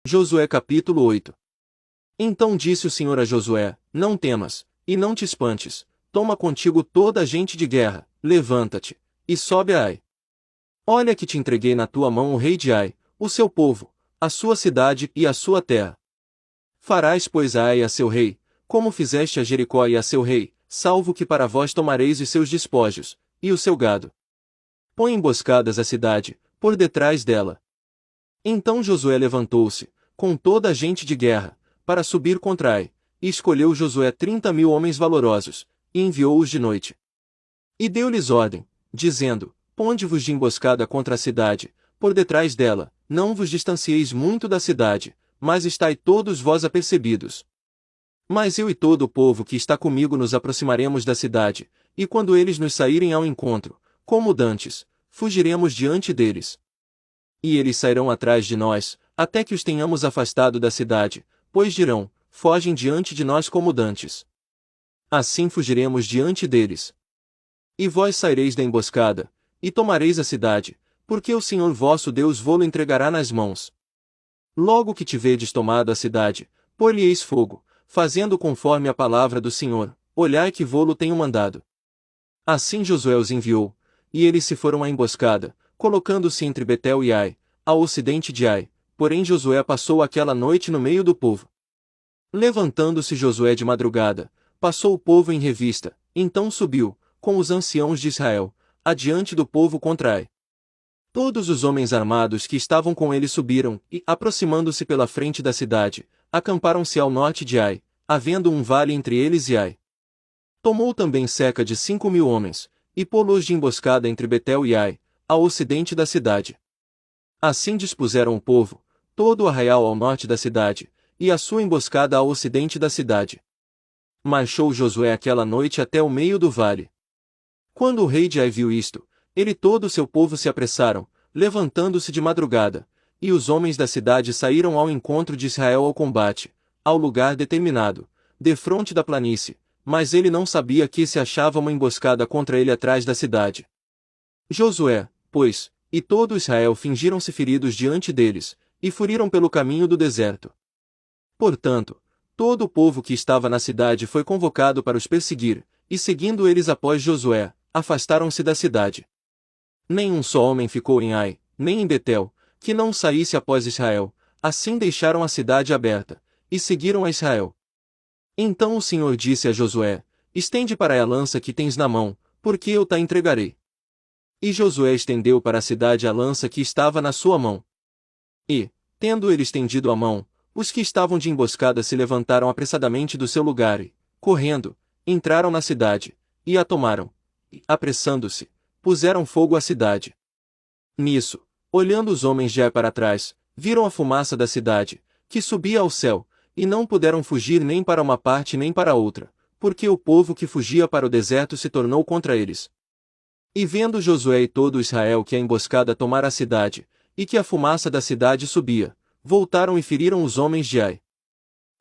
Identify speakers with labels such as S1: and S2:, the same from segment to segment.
S1: Josué capítulo 8. Então disse o Senhor a Josué: Não temas, e não te espantes, toma contigo toda a gente de guerra, levanta-te, e sobe a Ai. Olha que te entreguei na tua mão o rei de Ai, o seu povo, a sua cidade e a sua terra. Farás pois a Ai a seu rei, como fizeste a Jericó e a seu rei, salvo que para vós tomareis os seus despojos, e o seu gado. Põe emboscadas a cidade, por detrás dela. Então Josué levantou-se, com toda a gente de guerra, para subir contra Ai, e escolheu Josué 30.000 homens valorosos, e enviou-os de noite. E deu-lhes ordem, dizendo: Ponde-vos de emboscada contra a cidade, por detrás dela, não vos distancieis muito da cidade, mas estai todos vós apercebidos. Mas eu e todo o povo que está comigo nos aproximaremos da cidade, e quando eles nos saírem ao encontro, como dantes, fugiremos diante deles. E eles sairão atrás de nós, até que os tenhamos afastado da cidade, pois dirão: Fogem diante de nós como dantes. Assim fugiremos diante deles. E vós saireis da emboscada, e tomareis a cidade, porque o Senhor vosso Deus vô-lo entregará nas mãos. Logo que tiverdes tomado a cidade, pôr-lhe-eis fogo, fazendo conforme a palavra do Senhor, olhai que vô-lo tenho mandado. Assim Josué os enviou, e eles se foram à emboscada, colocando-se entre Betel e Ai, ao ocidente de Ai, porém Josué passou aquela noite no meio do povo. Levantando-se Josué de madrugada, passou o povo em revista, então subiu, com os anciãos de Israel, adiante do povo contra Ai. Todos os homens armados que estavam com ele subiram, e, aproximando-se pela frente da cidade, acamparam-se ao norte de Ai, havendo um vale entre eles e Ai. Tomou também cerca de 5.000 homens, e pô-los de emboscada entre Betel e Ai, ao ocidente da cidade. Assim dispuseram o povo, todo o arraial ao norte da cidade, e a sua emboscada ao ocidente da cidade. Marchou Josué aquela noite até o meio do vale. Quando o rei de Ai viu isto, ele e todo o seu povo se apressaram, levantando-se de madrugada, e os homens da cidade saíram ao encontro de Israel ao combate, ao lugar determinado, defronte da planície, mas ele não sabia que se achava uma emboscada contra ele atrás da cidade. Josué, pois, e todo Israel fingiram-se feridos diante deles, e furiram pelo caminho do deserto. Portanto, todo o povo que estava na cidade foi convocado para os perseguir, e seguindo eles após Josué, afastaram-se da cidade. Nem um só homem ficou em Ai, nem em Betel, que não saísse após Israel, assim deixaram a cidade aberta, e seguiram a Israel. Então o Senhor disse a Josué: Estende para aí a lança que tens na mão, porque eu te entregarei. E Josué estendeu para a cidade a lança que estava na sua mão. E, tendo ele estendido a mão, os que estavam de emboscada se levantaram apressadamente do seu lugar e, correndo, entraram na cidade, e a tomaram, e, apressando-se, puseram fogo à cidade. Nisso, olhando os homens de Ai para trás, viram a fumaça da cidade, que subia ao céu, e não puderam fugir nem para uma parte nem para outra, porque o povo que fugia para o deserto se tornou contra eles. E vendo Josué e todo Israel que a emboscada tomara a cidade, e que a fumaça da cidade subia, voltaram e feriram os homens de Ai.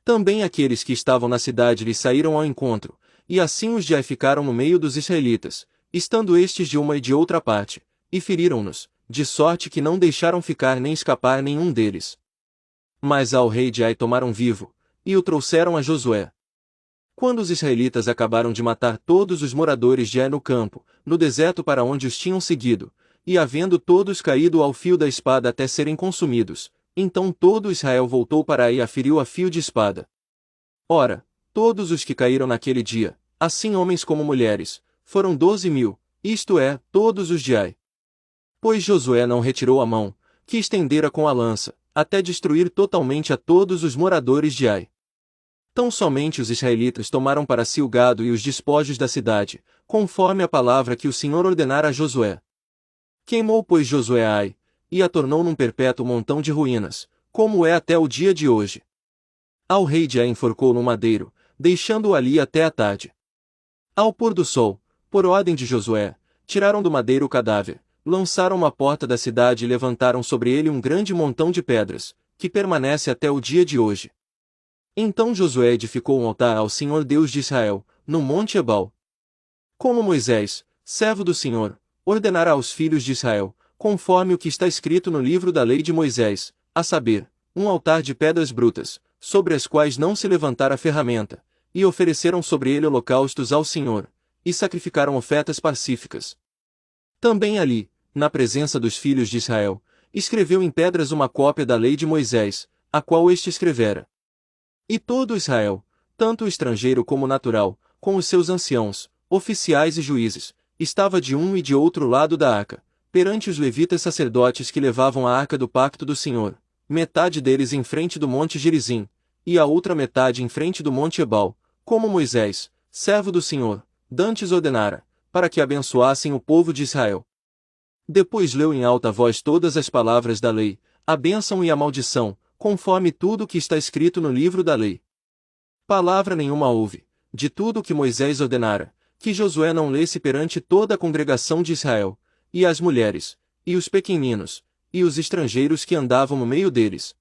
S1: Também aqueles que estavam na cidade lhes saíram ao encontro, e assim os de Ai ficaram no meio dos israelitas, estando estes de uma e de outra parte, e feriram-nos, de sorte que não deixaram ficar nem escapar nenhum deles. Mas ao rei de Ai tomaram vivo, e o trouxeram a Josué. Quando os israelitas acabaram de matar todos os moradores de Ai no campo, no deserto para onde os tinham seguido, e havendo todos caído ao fio da espada até serem consumidos, então todo Israel voltou para Ai e a feriu a fio de espada. Ora, todos os que caíram naquele dia, assim homens como mulheres, foram 12.000, isto é, todos os de Ai. Pois Josué não retirou a mão, que estendera com a lança, até destruir totalmente a todos os moradores de Ai. Tão somente os israelitas tomaram para si o gado e os despojos da cidade, conforme a palavra que o Senhor ordenara a Josué. Queimou pois Josué Ai, e a tornou num perpétuo montão de ruínas, como é até o dia de hoje. Ao rei de Ai enforcou no madeiro, deixando-o ali até a tarde. Ao pôr do sol, por ordem de Josué, tiraram do madeiro o cadáver, lançaram uma porta da cidade e levantaram sobre ele um grande montão de pedras, que permanece até o dia de hoje. Então Josué edificou um altar ao Senhor Deus de Israel, no monte Ebal. Como Moisés, servo do Senhor, ordenara aos filhos de Israel, conforme o que está escrito no livro da lei de Moisés, a saber, um altar de pedras brutas, sobre as quais não se levantara ferramenta, e ofereceram sobre ele holocaustos ao Senhor, e sacrificaram ofertas pacíficas. Também ali, na presença dos filhos de Israel, escreveu em pedras uma cópia da lei de Moisés, a qual este escrevera. E todo Israel, tanto o estrangeiro como o natural, com os seus anciãos, oficiais e juízes, estava de um e de outro lado da arca, perante os levitas sacerdotes que levavam a arca do pacto do Senhor, metade deles em frente do monte Gerizim, e a outra metade em frente do monte Ebal, como Moisés, servo do Senhor, dantes ordenara, para que abençoassem o povo de Israel. Depois leu em alta voz todas as palavras da lei, a bênção e a maldição, conforme tudo o que está escrito no livro da lei. Palavra nenhuma houve, de tudo o que Moisés ordenara, que Josué não lesse perante toda a congregação de Israel, e as mulheres, e os pequeninos, e os estrangeiros que andavam no meio deles,